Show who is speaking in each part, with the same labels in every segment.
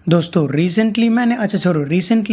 Speaker 1: दोस्तों रिसेंटली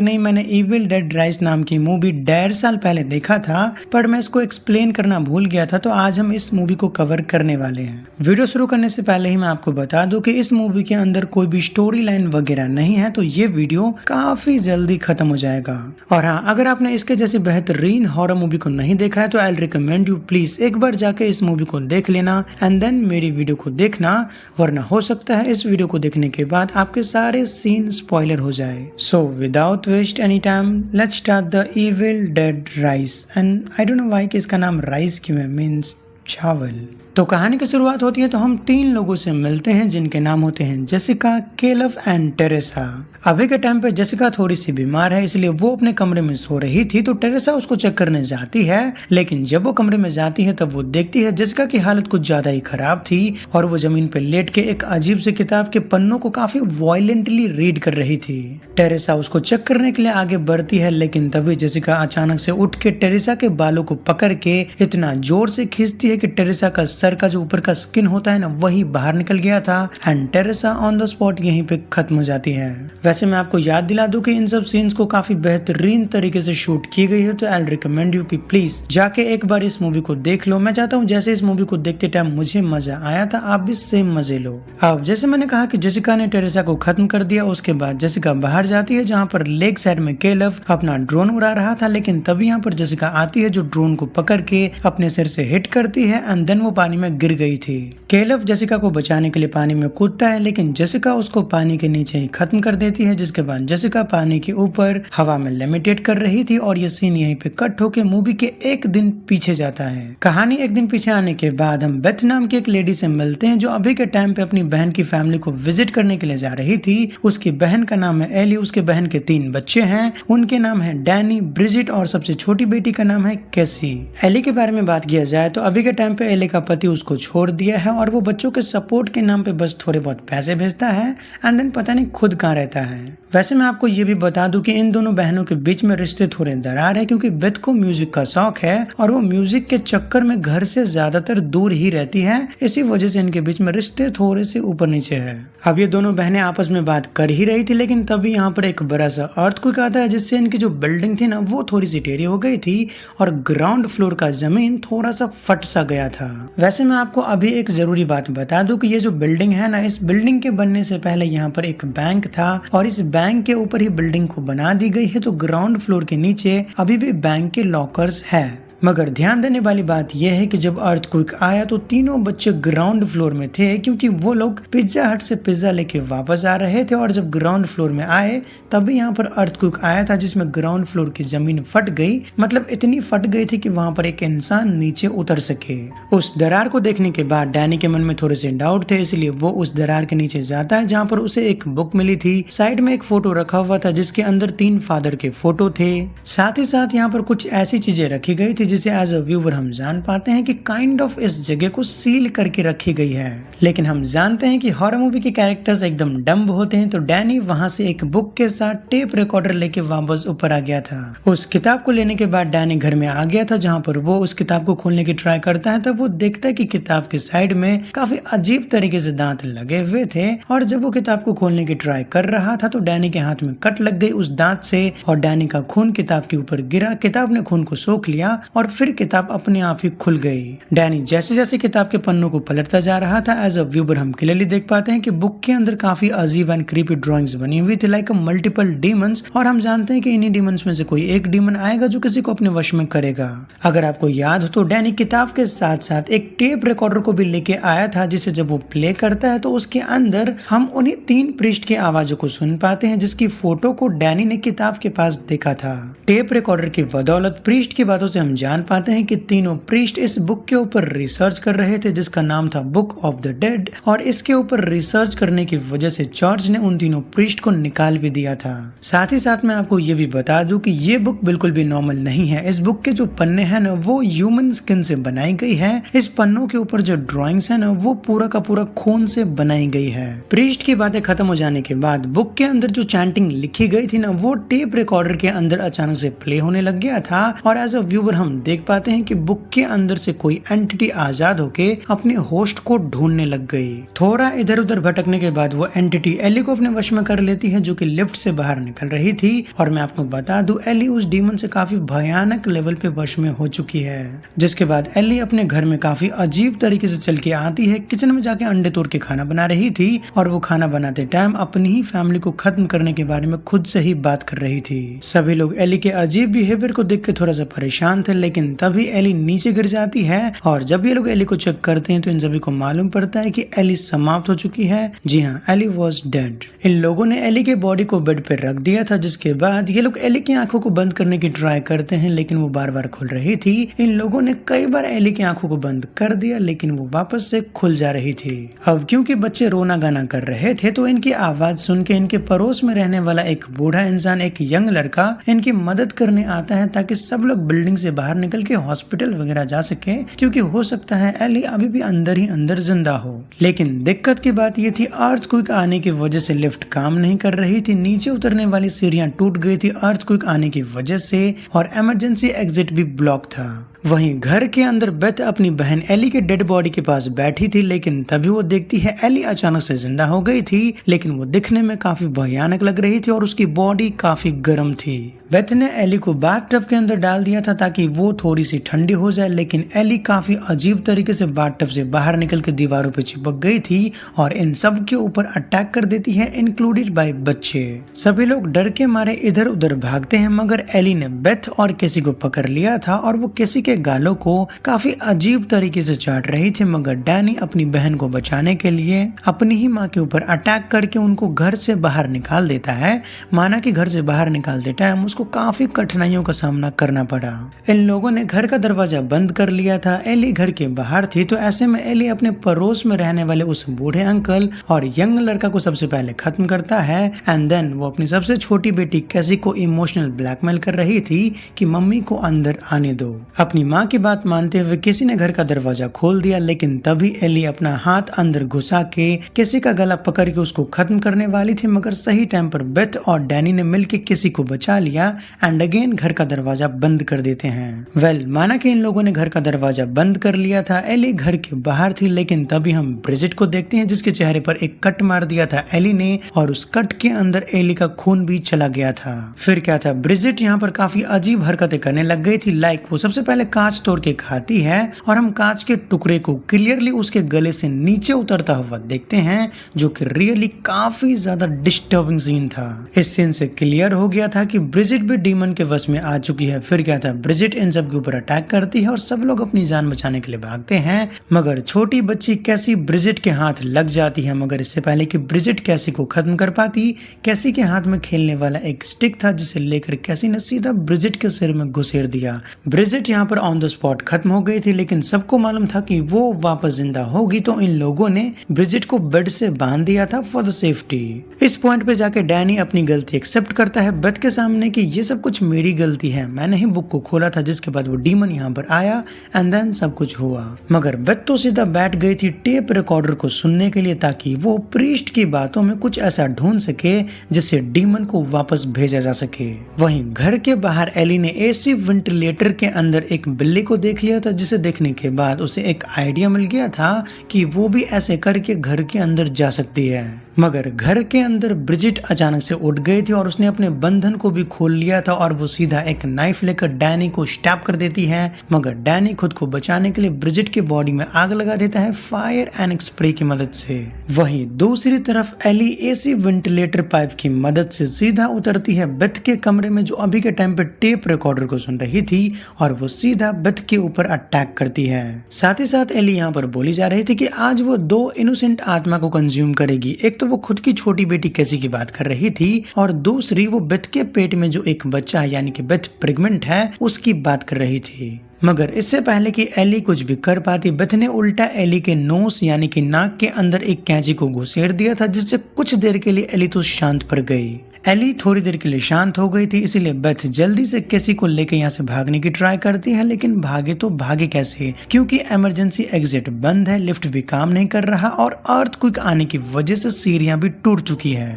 Speaker 1: नहीं, मैंने इविल डेड राइज नाम की मूवी 1.5 साल पहले देखा था, पर मैं इसको एक्सप्लेन करना भूल गया था। तो आज हम इस मूवी को कवर करने वाले हैं। वीडियो शुरू करने से पहले ही मैं आपको बता दूं कि इस मूवी के अंदर कोई भी स्टोरी लाइन वगैरह नहीं है, तो ये वीडियो काफी जल्दी खत्म हो जाएगा। और हाँ, अगर आपने इसके जैसी बेहतरीन हॉरर मूवी को नहीं देखा है तो आई रिकमेंड यू प्लीज एक बार जाके इस मूवी को देख लेना एंड देन मेरी वीडियो को देखना, वरना हो सकता है इस वीडियो को देखने के बाद आपके सारे सीन स्पॉइलर हो जाए। So without waste any time let's start the Evil Dead Rise. And I don't know why कि इसका नाम राइस क्यों है, मींस चावल। तो कहानी की शुरुआत होती है तो हम 3 लोगों से मिलते हैं जिनके नाम होते हैं जेसिका, केलव एंड टेरेसा। अभी के टाइम पे जेसिका थोड़ी सी बीमार है, इसलिए वो अपने कमरे में सो रही थी। तो टेरेसा उसको चेक करने जाती है, लेकिन जब वो कमरे में जाती है तब वो देखती है जेसिका की हालत कुछ ज्यादा ही खराब थी और वो जमीन पे लेट के एक अजीब से किताब के पन्नों को काफी वायलेंटली रीड कर रही थी। टेरेसा उसको चेक करने के लिए आगे बढ़ती है, लेकिन तभी जेसिका अचानक से उठ के टेरेसा के बालों को पकड़ के इतना जोर से खींचती है कि टेरेसा का सर का जो ऊपर का स्किन होता है ना, वही बाहर निकल गया था and Teresa on the spot यहीं पे खत्म हो जाती है। वैसे मैं आपको याद दिला दूं कि इन सब सीन्स को काफी बेहतरीन तरीके से शूट की गई है, तो आई रिकमेंड यू कि प्लीज जाके एक बार इस मूवी को देख लो। मैं चाहता हूँ जैसे इस मूवी को देखते टाइम मुझे मजा आया था, आप भी सेम मजे लो। अब जैसे मैंने कहा कि जेसिका ने टेरेसा को खत्म कर दिया, उसके बाद जेसिका बाहर जाती है जहाँ पर लेक साइड में केलव अपना ड्रोन उड़ा रहा था, लेकिन तभी यहाँ पर जेसिका आती है जो ड्रोन को पकड़ के अपने सिर से हिट करती है एंड देन वो पानी में गिर गई थी। केलव जेसिका को बचाने के लिए पानी में कूदता है, लेकिन जेसिका उसको पानी के नीचे ही खत्म कर देती है, जिसके बाद जेसिका पानी के ऊपर हवा में लेमिटेट कर रही थी। और ये सीन यहीं पे कट होके मूवी के एक दिन पीछे जाता है। कहानी एक दिन पीछे आने के बाद हम बेथ नाम की एक लेडी से मिलते हैं जो अभी के टाइम पे अपनी बहन की फैमिली को विजिट करने के लिए जा रही थी। उसकी बहन का नाम है एली, उसके बहन के 3 बच्चे हैं, उनके नाम है डैनी, ब्रिजिट और सबसे छोटी बेटी का नाम है कैसी। एली के बारे में बात किया जाए तो अभी के टाइम पे एली का पति उसको छोड़ दिया है और वो बच्चों के सपोर्ट के नाम पे बस थोड़े बहुत पैसे भेजता है एंड देन पता नहीं खुद कहाँ रहता है। वैसे मैं आपको ये भी बता दूं कि इन दोनों बहनों के बीच में रिश्ते थोड़े दरार है, क्योंकि बेथ को म्यूजिक का शौक है और वो म्यूजिक के चक्कर में घर से ज्यादातर दूर ही रहती है। इसी वजह से इनके बीच में रिश्ते थोड़े से ऊपर नीचे है। अब ये दोनों बहनें आपस में बात कर ही रही थी, लेकिन तभी यहाँ पर एक बड़ा सा अर्थक्वेक आता है, जिससे इनकी जो बिल्डिंग थी ना वो थोड़ी सी टेढ़ी हो गई थी और ग्राउंड फ्लोर का जमीन थोड़ा सा फट सा गया था। वैसे मैं आपको अभी एक जरूरी बात बता दूं कि ये जो बिल्डिंग है ना, इस बिल्डिंग के बनने से पहले यहाँ पर एक बैंक था और इस बैंक के ऊपर ही बिल्डिंग को बना दी गई है। तो ग्राउंड फ्लोर के नीचे अभी भी बैंक के लॉकर्स है। मगर ध्यान देने वाली बात यह है कि जब अर्थक्वेक आया तो तीनों बच्चे ग्राउंड फ्लोर में थे, क्योंकि वो लोग पिज्जा हट से पिज्जा लेके वापस आ रहे थे। और जब ग्राउंड फ्लोर में आए तभी यहाँ पर अर्थक्वेक आया था, जिसमें ग्राउंड फ्लोर की जमीन फट गई। मतलब इतनी फट गई थी कि वहां पर एक इंसान नीचे उतर सके। उस दरार को देखने के बाद डैनी के मन में थोड़े से डाउट थे, इसलिए वो उस दरार के नीचे जाता है जहाँ पर उसे एक बुक मिली थी। साइड में एक फोटो रखा हुआ था जिसके अंदर 3 फादर के फोटो थे। साथ ही साथ यहाँ पर कुछ ऐसी चीजें रखी गई थी जिसे एज अ व्यूवर हम जान पाते हैं कि काइंड ऑफ इस जगह को सील करके रखी गई है। लेकिन हम जानते हैं कि हॉरर मूवी के कैरेक्टर्स एकदम डम्ब होते हैं, तो डैनी वहां से एक बुक के साथ टेप रिकॉर्डर लेके वापस ऊपर आ गया था। उस किताब को लेने के बाद डैनी घर में आ गया था, जहां पर वो उस किताब को खोलने की ट्राई करता है। तब वो देखता है कि किताब के साइड में काफी अजीब तरीके से दांत लगे हुए थे और जब वो किताब को खोलने की ट्राई कर रहा था तो डैनी के हाथ में कट लग गई उस दांत से और डैनी का खून किताब के ऊपर गिरा। किताब ने खून को सोख लिया और फिर किताब अपने आप ही खुल गई। डैनी जैसे जैसे किताब के पन्नों को पलटता जा रहा था, एज अ व्यूअर हम क्लियरली देख पाते हैं कि बुक के अंदर काफी अजीब एंड क्रीपी ड्राइंग्स बनी हुई थी, लाइक मल्टीपल डीमंस। और हम जानते हैं कि इन्हीं डीमंस में से कोई एक डीमन आएगा जो किसी को अपने वश में करेगा। अगर आपको याद हो तो डैनी किताब के साथ साथ एक टेप रिकॉर्डर को भी लेके आया था, जिसे जब वो प्ले करता है तो उसके अंदर हम उन्हीं 3 प्रीस्ट की आवाजों को सुन पाते हैं, जिसकी फोटो को डैनी ने किताब के पास देखा था। टेप रिकॉर्डर की बदौलत प्रीस्ट की बातों से हम जान पाते हैं कि तीनों प्रीस्ट इस बुक के ऊपर रिसर्च कर रहे थे, जिसका नाम था बुक ऑफ द डेड। और इसके ऊपर रिसर्च करने की वजह से चर्च ने उन तीनों प्रीस्ट को निकाल भी दिया था। साथ ही साथ मैं आपको ये भी बता दूं कि ये बुक बिल्कुल भी नॉर्मल नहीं है। इस बुक के जो पन्ने हैं ना वो ह्यूमन स्किन से बनाई गई है। इस पन्नों के ऊपर जो ड्राइंग्स है ना वो पूरा का पूरा खून से बनाई गई है। प्रीस्ट की बातें खत्म हो जाने के बाद बुक के अंदर जो चैंटिंग लिखी गई थी ना वो टेप रिकॉर्डर के अंदर अचानक से प्ले होने लग गया था और एज अ व्यूअर हम हम देख पाते हैं कि बुक के अंदर से कोई एंटिटी आजाद होके अपने होस्ट को ढूंढने लग गई। थोड़ा इधर उधर भटकने के बाद वो एंटिटी एली को अपने वश में कर लेती है, जो कि लिफ्ट से बाहर निकल रही थी। और मैं आपको बता दूं, एली उस डीमन से काफी भयानक लेवल पे वश में हो चुकी है। जिसके बाद एली अपने घर में काफी अजीब तरीके से चल के आती है। किचन में जाके अंडे तोड़ के खाना बना रही थी और वो खाना बनाते टाइम अपनी ही फैमिली को खत्म करने के बारे में खुद से ही बात कर रही थी। सभी लोग एली के अजीब बिहेवियर को देख के थोड़ा सा परेशान थे, लेकिन तभी एली नीचे गिर जाती है। और जब ये लोग एली को चेक करते हैं तो इन सभी को मालूम पड़ता है कि एली समाप्त हो चुकी है। जी हाँ, एली वॉज डेड। इन लोगों ने एली के बॉडी को बेड पे रख दिया था, जिसके बाद ये लोग एली की आंखों को बंद करने की ट्राई करते हैं, लेकिन वो बार बार खुल रही थी। इन लोगों ने कई बार एली की आंखों को बंद कर दिया, लेकिन वो वापस से खुल जा रही थी। अब क्योंकि बच्चे रोना गाना कर रहे थे तो इनकी आवाज सुन के इनके पड़ोस में रहने वाला एक बूढ़ा इंसान, एक यंग लड़का, इनकी मदद करने आता है ताकि सब लोग बिल्डिंग से बाहर निकल के हॉस्पिटल वगैरह जा सके, क्योंकि हो सकता है एली अभी भी अंदर ही अंदर जिंदा हो। लेकिन दिक्कत की बात ये थी, अर्थक्वेक आने की वजह से लिफ्ट काम नहीं कर रही थी। नीचे उतरने वाली सीढ़ियां टूट गई थी अर्थक्वेक आने की वजह से, और इमरजेंसी एग्जिट भी ब्लॉक था। वहीं घर के अंदर बेथ अपनी बहन एली के डेड बॉडी के पास बैठी थी, लेकिन तभी वो देखती है एली अचानक से जिंदा हो गई थी, लेकिन वो दिखने में काफी भयानक लग रही थी और उसकी बॉडी काफी गर्म थी। बेथ ने एली को बाथटब के अंदर डाल दिया था ताकि वो थोड़ी सी ठंडी हो जाए, लेकिन एली काफी अजीब तरीके से बाथटब से बाहर निकल के दीवारों पे चिपक गई थी और इन सब के ऊपर अटैक कर देती है, इंक्लूडेड बाय बच्चे। सभी लोग डर के मारे इधर उधर भागते हैं, मगर एली ने बेथ और केसी को पकड़ लिया था और वो केसी के गालों को काफी अजीब तरीके से चाट रही थी। मगर डैनी अपनी बहन को बचाने के लिए अपनी ही माँ के ऊपर अटैक करके उनको घर से बाहर निकाल देता है। माना कि घर से बाहर निकालते टाइम उसको काफी कठिनाइयों का सामना करना पड़ा। इन लोगों ने घर का दरवाजा बंद कर लिया था। एली घर के बाहर थी, तो ऐसे में एली अपने पड़ोस में रहने वाले उस बूढ़े अंकल और यंग लड़का को सबसे पहले खत्म करता है। एंड देन वो अपनी सबसे छोटी बेटी कैसी को इमोशनल ब्लैकमेल कर रही थी कि मम्मी को अंदर आने दो। अपनी माँ की बात मानते हुए किसी ने घर का दरवाजा खोल दिया, लेकिन तभी एली अपना हाथ अंदर घुसा के किसी का गला पकड़ के उसको खत्म करने वाली थी, मगर सही टाइम पर बेथ और डैनी ने मिलकर किसी को बचा लिया एंड अगेन घर का दरवाजा बंद कर देते हैं। माना कि इन लोगों ने घर का दरवाजा बंद कर लिया था। एली घर के बाहर थी, लेकिन तभी हम ब्रिजिट को देखते हैं जिसके चेहरे पर एक कट मार दिया था एली ने, और उस कट के अंदर एली का खून भी चला गया था। फिर क्या था, ब्रिजिट यहाँ पर काफी अजीब हरकतें करने लग गई थी। लाइक वो सबसे पहले कांच तोड़ के खाती है और हम कांच के टुकड़े को क्लियरली उसके गले से नीचे उतरता हुआ देखते हैं, जो कि रियली काफी ज्यादा डिस्टर्बिंग सीन था। इस सीन से क्लियर हो गया था कि ब्रिजिट भी डीमन के वश में आ चुकी है। फिर क्या था, ब्रिजिट इन सब के ऊपर अटैक करती है और सब लोग अपनी जान बचाने के लिए भागते हैं, मगर छोटी बच्ची कैसी ब्रिजिट के हाथ लग जाती है। मगर इससे पहले कि ब्रिजिट कैसी को खत्म कर पाती, कैसी के हाथ में खेलने वाला एक स्टिक था जिसे लेकर कैसी ने सीधा ब्रिजिट के सिर में घुसेड़ दिया। ब्रिजिट यहाँ पर ऑन द स्पॉट खत्म हो गई थी, लेकिन सबको मालूम था कि वो वापस जिंदा होगी, तो इन लोगों ने ब्रिजिट को बेड से बांध दिया था फॉर द सेफ्टी। इस पॉइंट पे जाके डैनी अपनी गलती एक्सेप्ट करता है बेथ के सामने कि ये सब कुछ मेरी गलती है, मैंने ही बुक को खोला था। जिसके बाद वो डीमन यहाँ पर आया एंड देन सब कुछ हुआ। मगर बेथ तो सीधा बैठ गई थी टेप रिकॉर्डर को सुनने के लिए, ताकि वो प्रीस्ट की बातों में कुछ ऐसा ढूंढ सके जिससे डीमन को वापस भेजा जा सके। वहीं घर के बाहर एली ने एसी वेंटिलेटर के अंदर एक बिल्ली को देख लिया था, जिसे देखने के बाद उसे एक आइडिया मिल गया था कि वो भी ऐसे करके घर के अंदर जा सकती है। मगर घर के अंदर ब्रिजिट अचानक से उठ गई थी और उसने अपने बंधन को भी खोल लिया था और वो सीधा एक नाइफ लेकर डैनी को स्टैब कर देती है। मगर डैनी खुद को बचाने के लिए ब्रिजिट के बॉडी में आग लगा देता है फायर एंड स्प्रे की मदद से। वहीं दूसरी तरफ एली एसी वेंटिलेटर पाइप की मदद से सीधा उतरती है बेथ के कमरे में, जो अभी के टाइम पे टेप रिकॉर्डर को सुन रही थी, और वो सीधा बेथ के ऊपर अटैक करती है। साथ ही साथ एली यहाँ पर बोली जा रही थी कि आज वो 2 इनोसेंट आत्मा को कंज्यूम करेगी। एक तो वो खुद की छोटी बेटी कैसी की बात कर रही थी, और दूसरी वो बेथ के पेट में जो एक बच्चा है यानी कि बेथ प्रेग्नेंट है उसकी बात कर रही थी। मगर इससे पहले कि एली कुछ भी कर पाती, बेथ ने उल्टा एली के नोस यानी कि नाक के अंदर एक कैंची को घुसेड़ दिया था, जिससे कुछ देर के लिए एली तो शांत पड़ गई। एली थोड़ी देर के लिए शांत हो गई थी, इसीलिए बेथ जल्दी से केसी को लेकर यहाँ से भागने की ट्राई करती है, लेकिन भागे तो भागे कैसे, क्योंकि इमरजेंसी एग्जिट बंद है, लिफ्ट भी काम नहीं कर रहा और अर्थक्वेक आने की वजह से सीढ़ियां भी टूट चुकी है।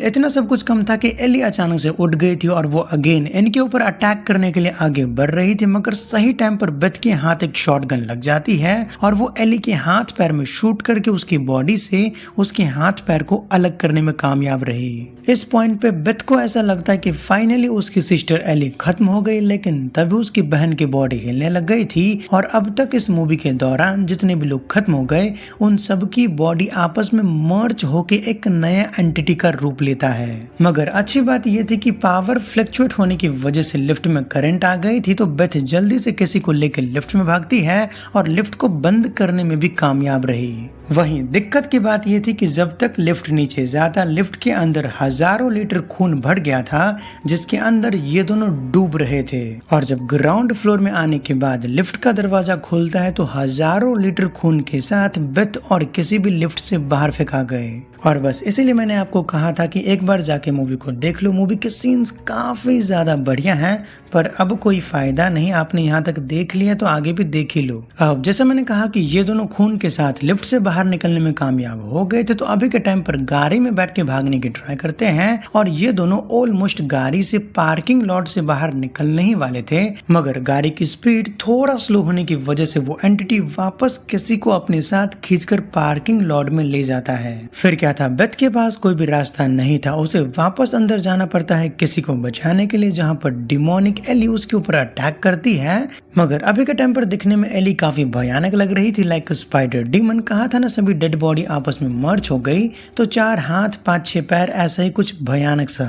Speaker 1: इतना सब कुछ कम था कि एली अचानक से उठ गई थी और वो अगेन इनके ऊपर अटैक करने के लिए आगे बढ़ रही थी, मगर सही टाइम पर बेथ के हाथ एक शॉटगन लग जाती है और वो एली के हाथ पैर में शूट करके उसकी बॉडी से उसके हाथ पैर को अलग करने में कामयाब रही। इस पॉइंट पे बेथ को ऐसा लगता है कि फाइनली उसकी सिस्टर एली खत्म हो गई, लेकिन तभी उसकी बहन की बॉडी हिलने लग गई थी और अब तक इस मूवी के दौरान जितने भी लोग खत्म हो गए उन सब की बॉडी आपस में मर्ज होके एक नया एंटिटी का रूप लेता है। मगर अच्छी बात यह थी कि पावर फ्लक्चुएट होने की वजह से लिफ्ट में करंट आ गई थी, तो बेथ जल्दी से किसी को लेकर लिफ्ट में भागती है और लिफ्ट को बंद करने में भी कामयाब रही। वहीं दिक्कत की बात यह थी कि जब तक लिफ्ट नीचे जाता, लिफ्ट के अंदर हजारों लीटर खून भर गया था, जिसके अंदर ये दोनों डूब रहे थे। और जब ग्राउंड फ्लोर में आने के बाद लिफ्ट का दरवाजा खुलता है तो हजारों लीटर खून के साथ बेथ और किसी भी लिफ्ट से बाहर फेंका गए। और बस इसीलिए मैंने आपको कहा था कि एक बार जाके मूवी को देख लो। मूवी के सीन्स काफी ज्यादा बढ़िया हैं, पर अब कोई फायदा नहीं, आपने यहाँ तक देख लिया तो आगे भी देख ही लो। अब जैसा मैंने कहा कि ये दोनों खून के साथ लिफ्ट से बाहर निकलने में कामयाब हो गए थे, तो अभी के टाइम पर गाड़ी में बैठ के भागने की ट्राई करते हैं और ये दोनों ऑलमोस्ट गाड़ी से पार्किंग लॉट से बाहर निकलने ही वाले थे, मगर गाड़ी की स्पीड थोड़ा स्लो होने की वजह से वो एंटिटी वापस किसी को अपने साथ खींचकर पार्किंग लॉट में ले जाता है। फिर क्या था, बेथ के पास कोई भी रास्ता नहीं था, उसे वापस अंदर जाना पड़ता है किसी को बचाने के लिए, जहाँ पर डिमोनिक एली उसके ऊपर अटैक करती है। मगर अभी के टाइम पर दिखने में एली काफी भयानक लग रही थी, लाइक स्पाइडर डीमन। कहा था ना सभी डेड बॉडी आपस में मर्ज हो गई, तो 4 हाथ 5-6 पैर, ऐसा ही कुछ भयानक सा।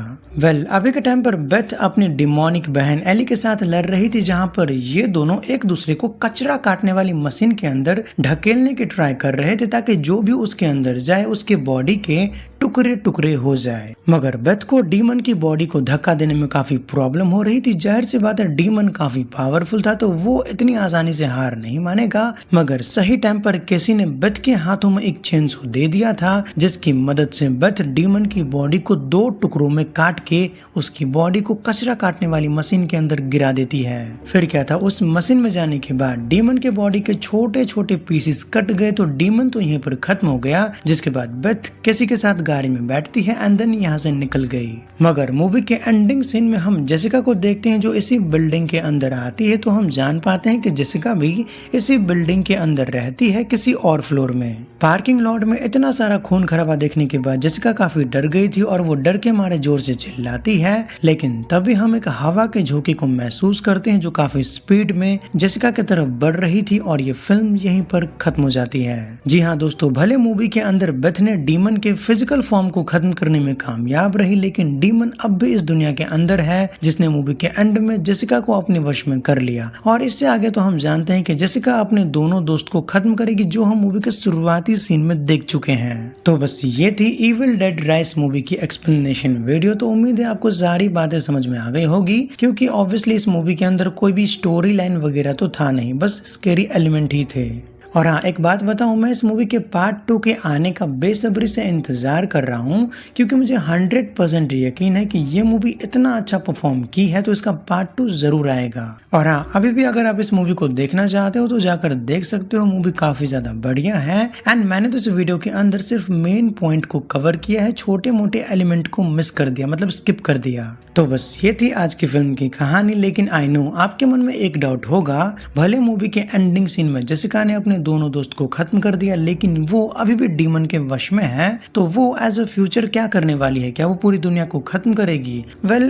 Speaker 1: अभी के टाइम पर बेथ अपनी डिमोनिक बहन एली के साथ लड़ रही थी, जहाँ पर ये दोनों एक दूसरे को कचरा काटने वाली मशीन के अंदर ढकेलने की ट्राई कर रहे थे, ताकि जो भी उसके अंदर जाए उसके बॉडी के टुकड़े टुकड़े हो जाए। मगर बेथ को डीमन की बॉडी को धक्का देने में काफी प्रॉब्लम हो रही थी। जाहिर सी बात है, डीमन काफी पावरफुल था, तो वो इतनी आसानी से हार नहीं मानेगा। मगर सही टाइम पर केसी ने बेथ के हाथों में एक चेनसो दे दिया था, जिसकी मदद से बेथ डीमन की बॉडी को 2 टुकड़ों में काट के उसकी बॉडी को कचरा काटने वाली मशीन के अंदर गिरा देती है। फिर क्या था, उस मशीन में जाने के बाद डीमन के बॉडी के छोटे छोटे पीसेस कट गए, तो डीमन तो यहीं पर खत्म हो गया। जिसके बाद बेथ केसी के साथ गाड़ी में बैठती है एंड देन यहाँ से निकल गई। मगर मूवी के एंडिंग सीन में हम जेसिका को देखते हैं, जो इसी बिल्डिंग के अंदर आती है, तो हम जान पाते हैं कि जेसिका भी इसी बिल्डिंग के अंदर रहती है, किसी और फ्लोर में। पार्किंग लॉट में इतना सारा खून खराबा देखने के बाद जेसिका काफी डर गई थी और वो डर के मारे जोर से चिल्लाती है, लेकिन तभी हम एक हवा के झोंके को महसूस करते हैं जो काफी स्पीड में जेसिका की तरफ बढ़ रही थी, और ये फिल्म यहीं पर खत्म हो जाती है। जी हाँ दोस्तों, भले मूवी के अंदर बेथ ने डीमन के फिजिकल फॉर्म को खत्म करने में कामयाब रही, लेकिन डीमन अब भी इस दुनिया के अंदर है, जिसने मूवी के एंड में जेसिका को अपने वश में कर लिया। और इससे आगे तो हम जानते हैं कि जेसिका अपने दोनों दोस्त को खत्म करेगी, जो हम मूवी के शुरुआती सीन में देख चुके हैं। तो बस ये थी इविल डेड राइज मूवी की एक्सप्लेनेशन वीडियो। तो उम्मीद है आपको सारी बातें समझ में आ गई होगी, क्योंकि ऑब्वियसली इस मूवी के अंदर कोई भी स्टोरी लाइन वगैरह तो था नहीं, बस स्कैरी एलिमेंट ही थे। और हाँ, एक बात बताऊं, मैं इस मूवी के पार्ट 2 के आने का बेसब्री से इंतजार कर रहा हूं, क्योंकि मुझे 100% यकीन है कि ये मूवी इतना अच्छा परफॉर्म की है तो इसका पार्ट 2 जरूर आएगा। और हाँ, अभी भी अगर आप इस मूवी को देखना चाहते हो तो जाकर देख सकते हो, मूवी काफी ज्यादा बढ़िया है। एंड मैंने तो इस वीडियो के अंदर सिर्फ मेन पॉइंट को कवर किया है, छोटे मोटे एलिमेंट को मिस कर दिया, मतलब स्किप कर दिया। तो बस ये थी आज की फिल्म की कहानी। लेकिन आई नो आपके मन में एक डाउट होगा, भले मूवी के एंडिंग सीन में जेसिका ने अपने दोनों दोस्त को खत्म कर दिया, लेकिन वो अभी भी डीमन के वश में है, तो वो एज अ फ्यूचर क्या करने वाली है? क्या वो पूरी दुनिया को खत्म करेगी?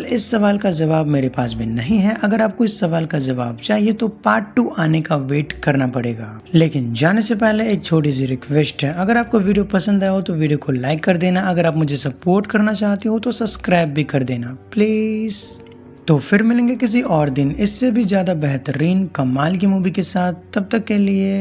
Speaker 1: इस सवाल का जवाब मेरे पास भी नहीं है। अगर आपको इस सवाल का जवाब चाहिए तो पार्ट 2 आने का वेट करना पड़ेगा। लेकिन जाने से पहले एक छोटी सी रिक्वेस्ट है, अगर आपको वीडियो पसंद आया हो तो वीडियो को लाइक कर देना। अगर आप मुझे सपोर्ट करना चाहते हो तो सब्सक्राइब भी कर देना प्लीज। तो फिर मिलेंगे किसी और दिन इससे भी ज्यादा बेहतरीन कमाल की मूवी के साथ। तब तक के लिए